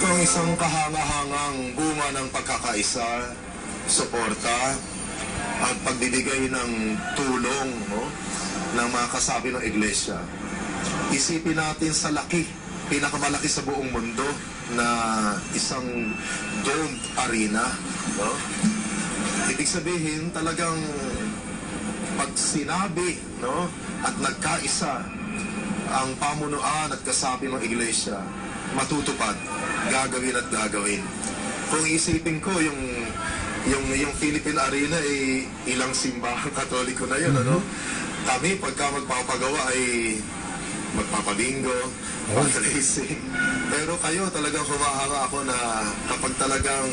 ang isang kahanga-hangang bunga ng pagkakaisa, suporta, at pagbibigay ng tulong, no, ng mga kasapi ng iglesia. Isipin natin sa laki, pinakamalaki sa buong mundo na isang domed arena. No? Ibig sabihin, talagang pag sinabi, no, at nagkaisa ang pamunuan at kasapi ng iglesia, matutupad, gagawin at gagawin. Kung isipin ko yung Philippine Arena ay ilang simbahang Katoliko na yun, ano? Kami pagka magpapagawa ay magpapabingo, mag-racing. Pero kayo talagang humahanga ako na kapag talagang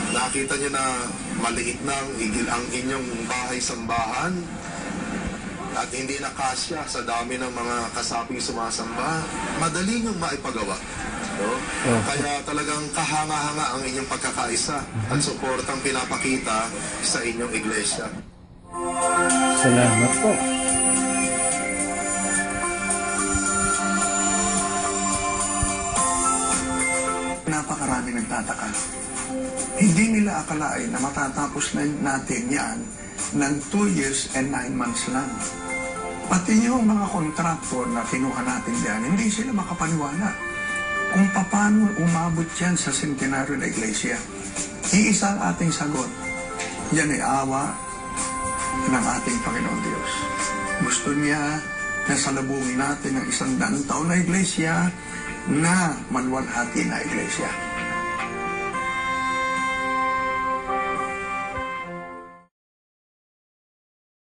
nakita nyo na maliit na ang inyong bahay-sambahan at hindi na kasya sa dami ng mga kasaping sumasamba, madali nyong maipagawa. No? Kaya talagang kahanga-hanga ang inyong pagkakaisa at suportang pinapakita sa inyong iglesia. Salamat po. Napakarami nagtataka. Hindi nila akalain na matatapos na natin yan ng 2 years and 9 months lang. Pati yung mga kontraktor na kinuha natin diyan, hindi sila makapaniwala kung paano umabot yan sa sentenaryo na iglesia. Iisa ang ating sagot. Yan ay awa ng ating Panginoon Diyos. Gusto niya na salubungin natin ang 100 taon na iglesia na maluwalhati na iglesia.